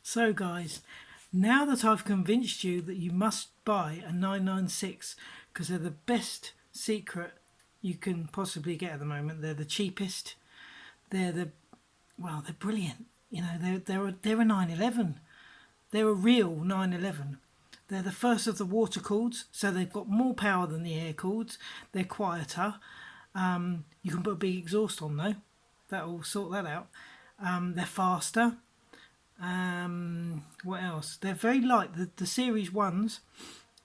So guys, now that I've convinced you that you must buy a 996 because they're the best secret you can possibly get at the moment. They're the cheapest. They're brilliant. You know, they're a 911. They're a real 911. They're the first of the water cooleds, so they've got more power than the air cooleds. They're quieter. You can put a big exhaust on though. That'll sort that out. They're faster. What else? They're very light. The series ones,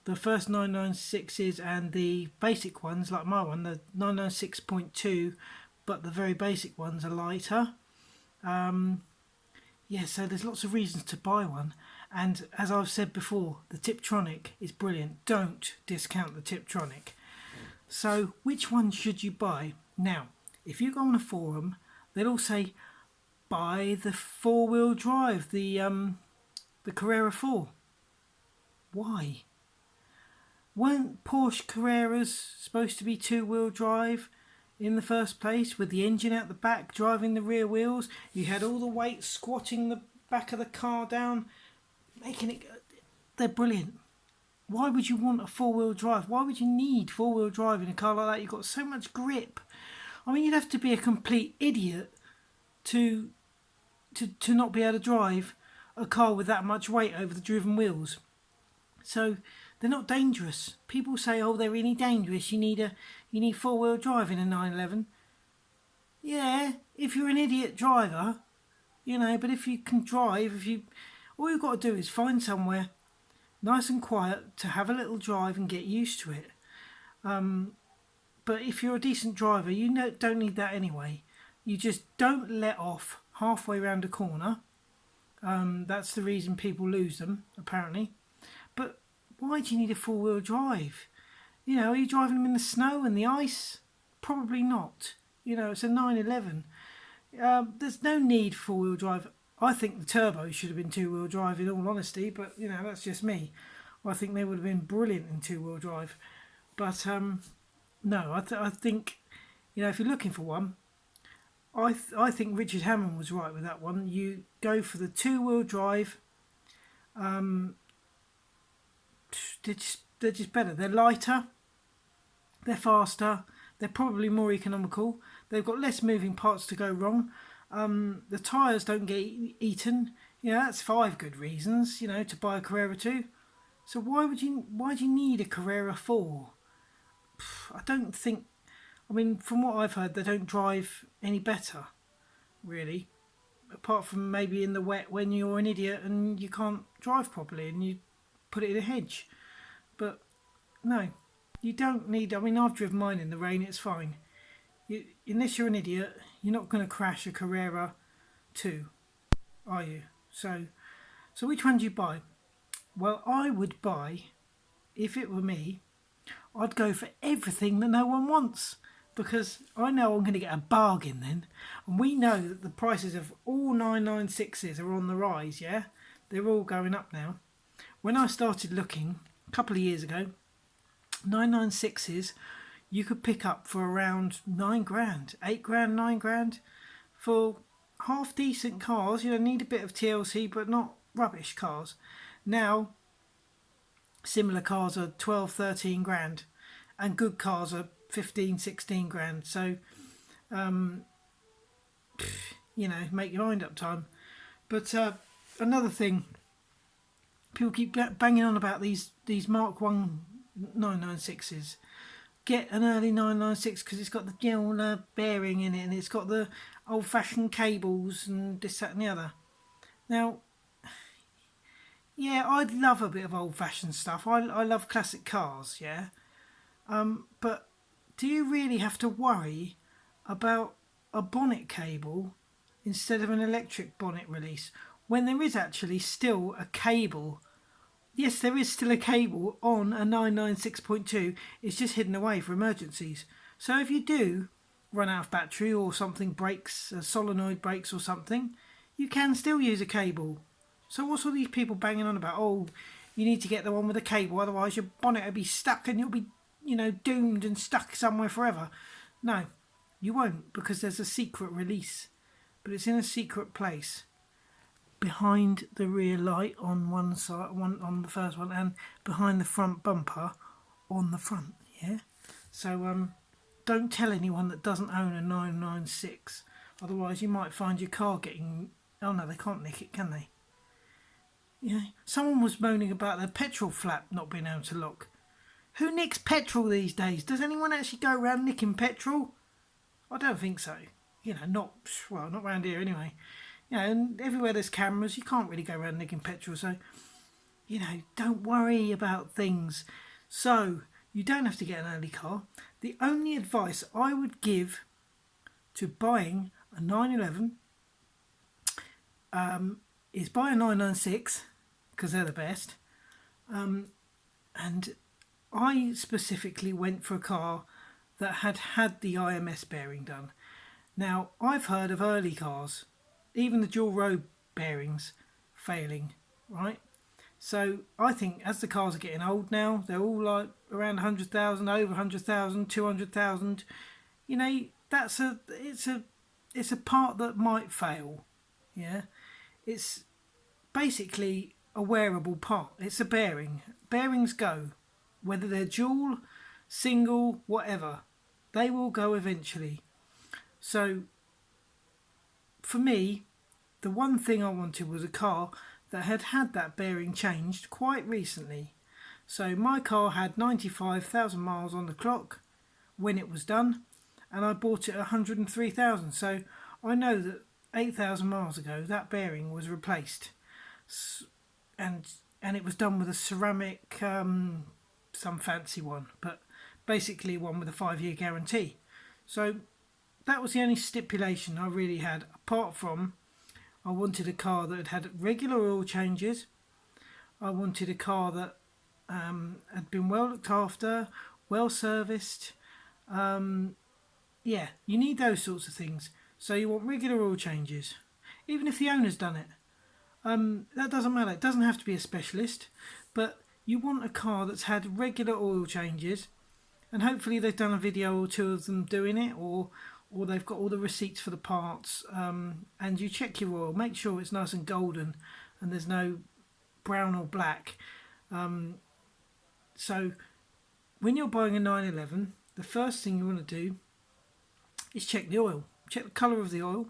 the first 996s and the basic ones, like my one, the 996.2, but the very basic ones are lighter. Yeah, so there's lots of reasons to buy one. And as I've said before, the Tiptronic is brilliant. Don't discount the Tiptronic. So which one should you buy? Now, if you go on a forum, they'll all say, buy the four-wheel drive, the Carrera 4. Why? Weren't Porsche Carreras supposed to be two-wheel drive in the first place, with the engine out the back driving the rear wheels? You had all the weight squatting the back of the car down, making it... They're brilliant. Why would you want a four-wheel drive? Why would you need four-wheel drive in a car like that? You've got so much grip. I mean, you'd have to be a complete idiot to not be able to drive a car with that much weight over the driven wheels. So they're not dangerous. People say, oh, they're really dangerous. You need four-wheel drive in a 911. Yeah, if you're an idiot driver, you know. But if you can drive, all you've got to do is find somewhere nice and quiet to have a little drive and get used to it. But if you're a decent driver, you don't need that anyway. You just don't let off halfway around a corner. That's the reason people lose them, apparently. But why do you need a four-wheel drive? You know, are you driving them in the snow and the ice? Probably not. You know, it's a 911. There's no need for four-wheel drive. I think the turbos should have been two-wheel drive, in all honesty, but, you know, that's just me. I think they would have been brilliant in two-wheel drive. But, no, I think, you know, if you're looking for one, I think Richard Hammond was right with that one. You go for the two-wheel drive. They're just better. They're lighter. They're faster. They're probably more economical. They've got less moving parts to go wrong. The tyres don't get eaten. You know, that's 5 good reasons, you know, to buy a Carrera 2. So why do you need a Carrera 4? I don't think... I mean, from what I've heard, they don't drive any better, really. Apart from maybe in the wet when you're an idiot and you can't drive properly and you put it in a hedge. But, no, you don't need... I mean, I've driven mine in the rain, it's fine. Unless you're an idiot, you're not going to crash a Carrera 2, are you? So which one do you buy? Well, I would buy, if it were me, I'd go for everything that no one wants. Because I know I'm going to get a bargain then. And we know that the prices of all 996s are on the rise, yeah? They're all going up now. When I started looking, a couple of years ago, 996s you could pick up for around 9 grand, 8 grand, 9 grand. For half decent cars, you know, need a bit of TLC, but not rubbish cars. Now, similar cars are 12, 13 grand. And good cars are 15, 16 grand. So, you know, make your mind up time. But another thing, people keep banging on about these Mark 1 996s. Get an early 996 because it's got the gel bearing in it and it's got the old-fashioned cables and this, that and the other. Now, yeah, I'd love a bit of old-fashioned stuff. I love classic cars, yeah. But do you really have to worry about a bonnet cable instead of an electric bonnet release when there is actually still a cable? Yes, there is still a cable on a 996.2. It's just hidden away for emergencies. So if you do run out of battery or something breaks, a solenoid breaks or something, you can still use a cable. So what's all these people banging on about? Oh, you need to get the one with a cable, otherwise your bonnet will be stuck and you'll be, you know, doomed and stuck somewhere forever. No, you won't, because there's a secret release. But it's in a secret place. behind the rear light on one side, one on the first one, and behind the front bumper on the front. Yeah. So don't tell anyone that doesn't own a 996. Otherwise, you might find your car getting. Oh no, they can't nick it, can they? Yeah. Someone was moaning about the petrol flap not being able to lock. Who nicks petrol these days? Does anyone actually go around nicking petrol? I don't think so. Not around here anyway. And everywhere there's cameras, you can't really go around nicking petrol. So, don't worry about things. So, you don't have to get an early car. The only advice I would give to buying a 911 is buy a 996 because they're the best. And I specifically went for a car that had the IMS bearing done. Now, I've heard of early cars, even the dual row bearings, failing, right? So I think as the cars are getting old now, they're all like around 100,000, over 100,000, 200,000. It's a part that might fail. Yeah, it's basically a wearable part. It's a bearing. Bearings go, whether they're dual, single, whatever. They will go eventually. So, for me, the one thing I wanted was a car that had that bearing changed quite recently. So my car had 95,000 miles on the clock when it was done, and I bought it at 103,000. So I know that 8,000 miles ago that bearing was replaced, and it was done with a ceramic, some fancy one, but basically one with a 5-year guarantee. So that was the only stipulation I really had, apart from I wanted a car that had regular oil changes. I wanted a car that had been well looked after, well serviced. You need those sorts of things. So you want regular oil changes, even if the owner's done it. That doesn't matter. It doesn't have to be a specialist, but you want a car that's had regular oil changes, and hopefully they've done a video or two of them doing it, or they've got all the receipts for the parts, and you check your oil, make sure it's nice and golden and there's no brown or black. So when you're buying a 911, the first thing you want to do is check the oil, check the colour of the oil,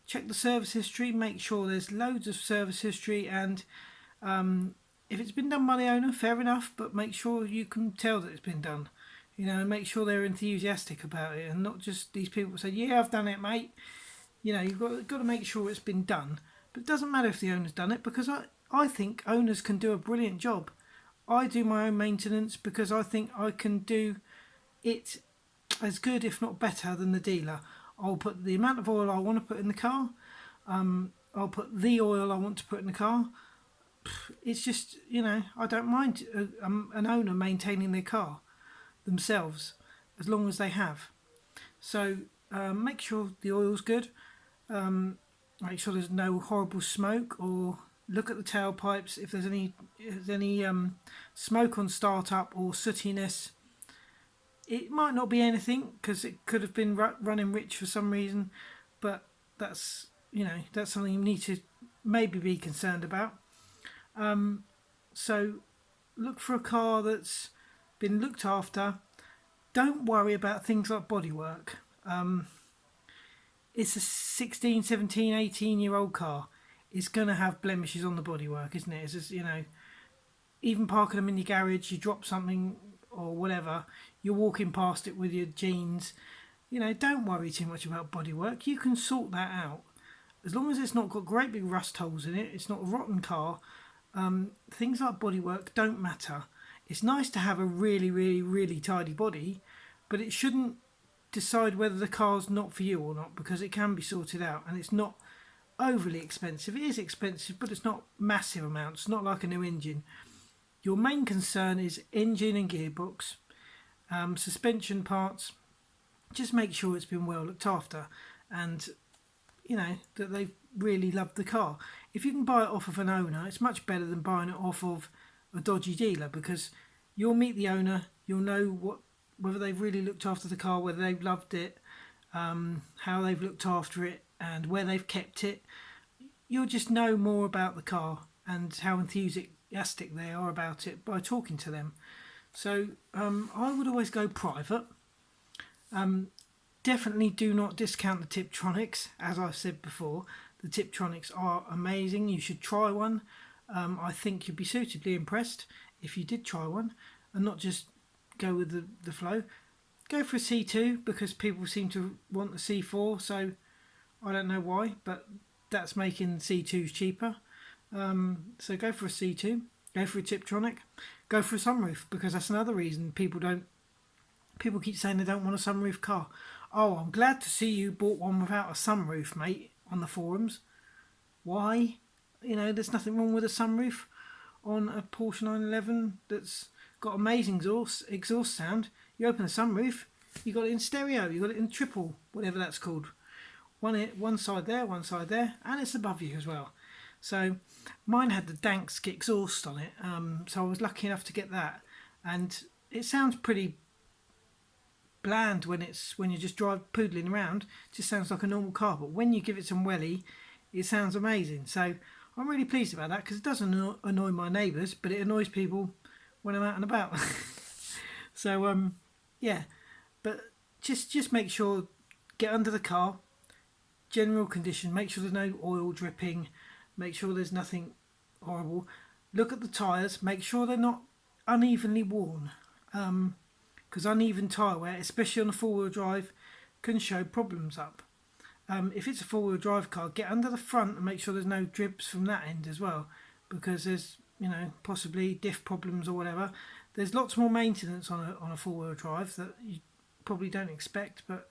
check the service history, make sure there's loads of service history, and if it's been done by the owner, fair enough, but make sure you can tell that it's been done. And make sure they're enthusiastic about it, and not just these people say, yeah, I've done it, mate. You've got to make sure it's been done. But it doesn't matter if the owner's done it, because I think owners can do a brilliant job. I do my own maintenance because I think I can do it as good, if not better, than the dealer. I'll put the amount of oil I want to put in the car. I'll put the oil I want to put in the car. It's just, I don't mind an owner maintaining their car themselves, as long as they have. So make sure the oil's good, make sure there's no horrible smoke, or look at the tailpipes if there's any smoke on startup or sootiness. It might not be anything because it could have been running rich for some reason, but that's something you need to maybe be concerned about. So look for a car that's been looked after. Don't worry about things like bodywork. It's a 16, 17, 18-year-old car. It's going to have blemishes on the bodywork, isn't it? It's just, even parking them in your garage, you drop something or whatever, you're walking past it with your jeans. Don't worry too much about bodywork. You can sort that out. As long as it's not got great big rust holes in it, it's not a rotten car, things like bodywork don't matter. It's nice to have a really, really, really tidy body, but it shouldn't decide whether the car's not for you or not, because it can be sorted out, and it's not overly expensive. It is expensive, but it's not massive amounts. It's not like a new engine. Your main concern is engine and gearbox, suspension parts. Just make sure it's been well looked after, and that they've really loved the car. If you can buy it off of an owner, it's much better than buying it off of a dodgy dealer, because you'll meet the owner, you'll know whether they've really looked after the car, whether they've loved it, how they've looked after it, and where they've kept it. you'll just know more about the car and how enthusiastic they are about it by talking to them. So I would always go private. Definitely do not discount the Tiptronics. As I've said before, the Tiptronics are amazing. You should try one. I think you'd be suitably impressed if you did try one and not just go with the flow. Go for a C2 because people seem to want the C4, so I don't know why, but that's making C2s cheaper. So go for a C2, go for a Tiptronic, go for a sunroof because that's another reason people keep saying they don't want a sunroof car. Oh, I'm glad to see you bought one without a sunroof, mate, on the forums. Why? You know, there's nothing wrong with a sunroof on a Porsche 911 that's got amazing exhaust sound. You open the sunroof, you got it in stereo, you got it in triple, whatever that's called. One side there, and it's above you as well. So mine had the Dansk exhaust on it, so I was lucky enough to get that. And it sounds pretty bland when you just drive poodling around. It just sounds like a normal car, but when you give it some welly, it sounds amazing. So I'm really pleased about that because it doesn't annoy my neighbours, but it annoys people when I'm out and about. So yeah, but just make sure, get under the car, general condition, make sure there's no oil dripping, make sure there's nothing horrible. Look at the tyres, make sure they're not unevenly worn, because uneven tyre wear, especially on a four-wheel drive, can show problems up. If it's a four-wheel drive car, get under the front and make sure there's no drips from that end as well, because there's, you know, possibly diff problems or whatever. There's lots more maintenance on a four-wheel drive that you probably don't expect, but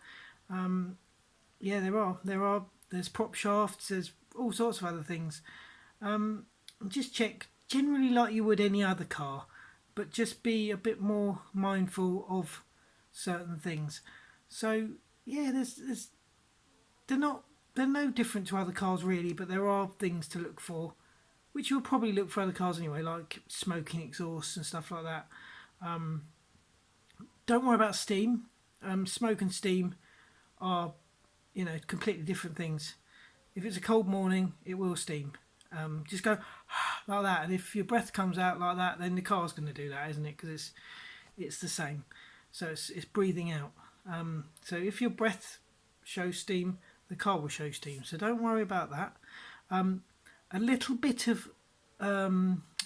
yeah, there are. There's prop shafts. There's all sorts of other things. Just check generally like you would any other car, but just be a bit more mindful of certain things. So yeah, they're no different to other cars really, but there are things to look for, which you'll probably look for other cars anyway, like smoking exhausts and stuff like that. Don't worry about steam. Smoke and steam are, you know, completely different things. If it's a cold morning, it will steam. Just go like that, and if your breath comes out like that, then the car's going to do that, isn't it? Because it's the same. So it's breathing out. So if your breath shows steam, the car will show steam. So don't worry about that. A little bit of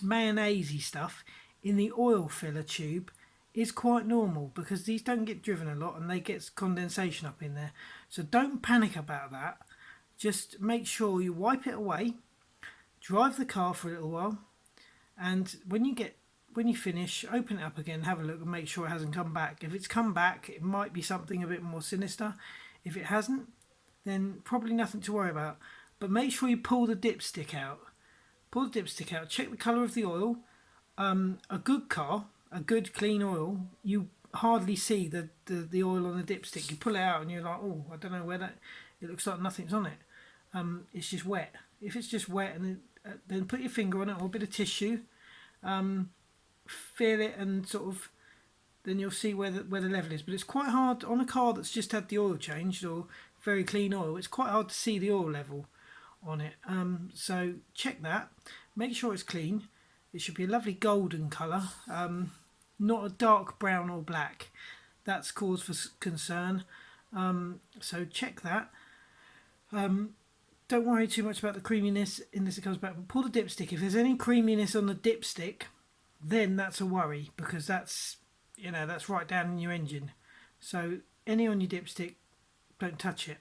mayonnaise stuff in the oil filler tube is quite normal because these don't get driven a lot and they get condensation up in there. So don't panic about that. Just make sure you wipe it away, drive the car for a little while, and when you finish, open it up again, have a look and make sure it hasn't come back. If it's come back, it might be something a bit more sinister. If it hasn't, then probably nothing to worry about. But make sure you pull the dipstick out. Pull the dipstick out, check the colour of the oil. A good car, a good clean oil, you hardly see the oil on the dipstick. You pull it out and you're like, oh, I don't know where that, it looks like nothing's on it. It's just wet. If it's just wet, and then put your finger on it or a bit of tissue, feel it, and sort of, then you'll see where the level is. But it's quite hard on a car that's just had the oil changed or very clean oil. It's quite hard to see the oil level on it. So check that. Make sure it's clean. It should be a lovely golden colour, not a dark brown or black. That's cause for concern. So check that. Don't worry too much about the creaminess unless it comes back. But pull the dipstick. If there's any creaminess on the dipstick, then that's a worry because that's, you know, that's right down in your engine. So any on your dipstick, don't touch it.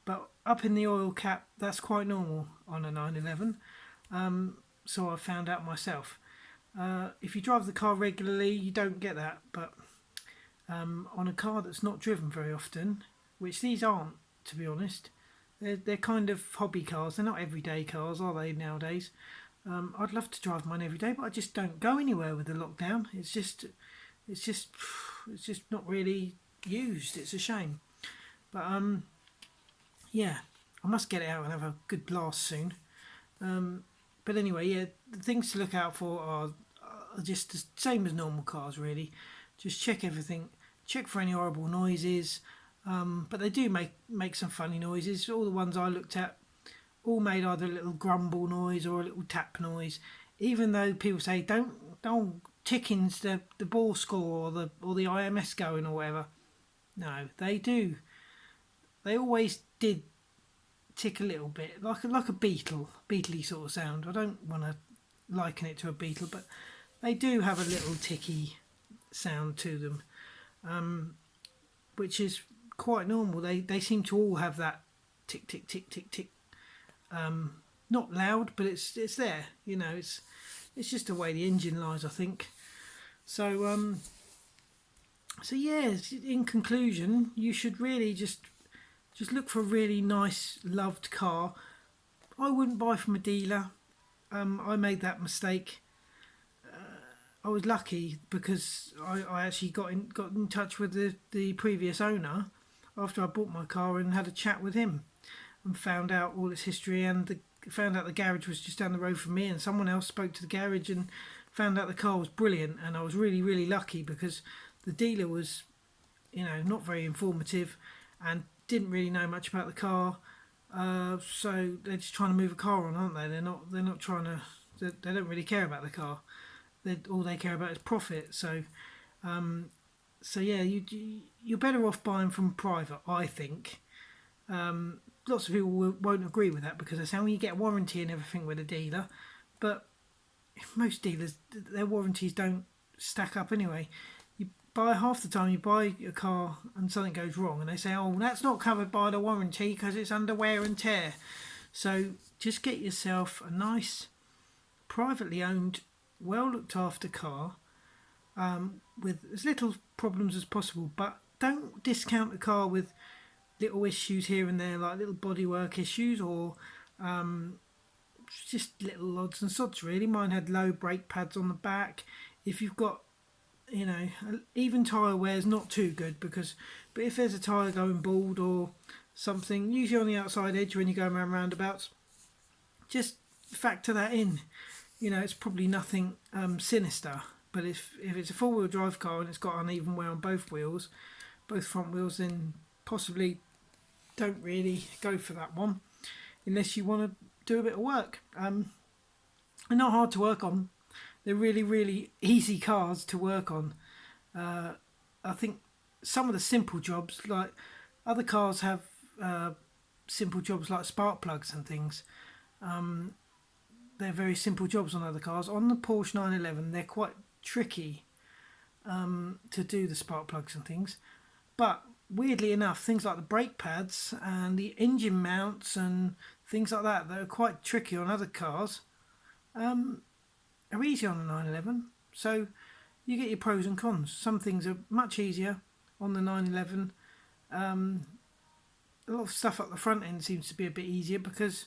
But up in the oil cap, that's quite normal on a 911. So I found out myself. If you drive the car regularly, you don't get that. But on a car that's not driven very often, which these aren't, to be honest, they're kind of hobby cars. They're not everyday cars, are they, nowadays? I'd love to drive mine every day, but I just don't go anywhere with the lockdown. It's just not really used. It's a shame. But yeah, I must get it out and have a good blast soon. But anyway, yeah, the things to look out for are just the same as normal cars, really. Just check everything. Check for any horrible noises. But they do make some funny noises. All the ones I looked at all made either a little grumble noise or a little tap noise. Even though people say don't ticking's the ball score or the IMS going or whatever. No, they do. They always did tick a little bit, like a beetley sort of sound. I don't want to liken it to a beetle, but they do have a little ticky sound to them, which is quite normal. They seem to all have that tick tick tick tick tick. Not loud, but it's there. You know, it's just the way the engine lies, I think. So so yeah. In conclusion, you should really just look for a really nice, loved car. I wouldn't buy from a dealer. I made that mistake. I was lucky because I actually got in touch with the previous owner after I bought my car and had a chat with him and found out all its history, and found out the garage was just down the road from me, and someone else spoke to the garage and found out the car was brilliant. And I was really, really lucky because the dealer was, you know, not very informative and didn't really know much about the car. So they're just trying to move a car on, aren't they? They're not trying to. They don't really care about the car. All they care about is profit. So, so yeah, you're better off buying from private, I think. Lots of people won't agree with that because they say, "Oh, you get a warranty and everything with a dealer," but most dealers, their warranties don't stack up anyway. You buy half the time, you buy a car and something goes wrong, and they say, "Oh, that's not covered by the warranty because it's under wear and tear." So just get yourself a nice, privately owned, well looked after car with as little problems as possible, but don't discount the car with little issues here and there, like little bodywork issues or just little odds and sods really. Mine had low brake pads on the back. If you've got, you know, even tyre wear is not too good but if there's a tyre going bald or something, usually on the outside edge when you go around roundabouts, just factor that in. You know, it's probably nothing sinister, but if it's a four-wheel drive car and it's got uneven wear on both wheels, both front wheels, then possibly don't really go for that one unless you want to do a bit of work. They're not hard to work on. They're really, really easy cars to work on. I think some of the simple jobs, like other cars have simple jobs like spark plugs and things. They're very simple jobs on other cars. On the Porsche 911, they're quite tricky to do the spark plugs and things. But weirdly enough, things like the brake pads and the engine mounts and things like that are quite tricky on other cars are easy on the 911. So you get your pros and cons. Some things are much easier on the 911. A lot of stuff up the front end seems to be a bit easier because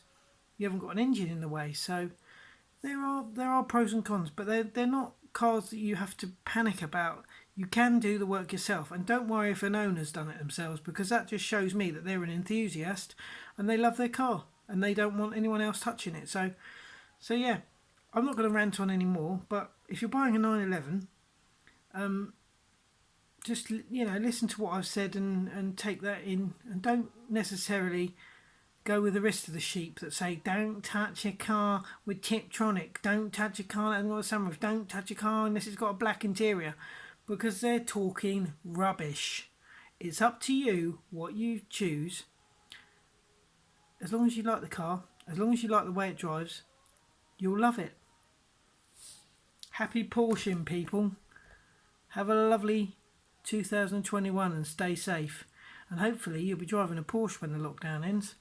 you haven't got an engine in the way. So there are pros and cons, but they're not cars that you have to panic about. You can do the work yourself, and don't worry if an owner's done it themselves, because that just shows me that they're an enthusiast and they love their car and they don't want anyone else touching it. So yeah, I'm not going to rant on anymore, but if you're buying a 911, just, you know, listen to what I've said and take that in, and don't necessarily go with the rest of the sheep that say don't touch a car with Tiptronic, don't touch a car that hasn't got a sunroof, don't touch a car unless it's got a black interior, because they're talking rubbish. It's up to you what you choose. As long as you like the car, as long as you like the way it drives, you'll love it. Happy Porscheing, people. Have a lovely 2021 and stay safe. And hopefully you'll be driving a Porsche when the lockdown ends.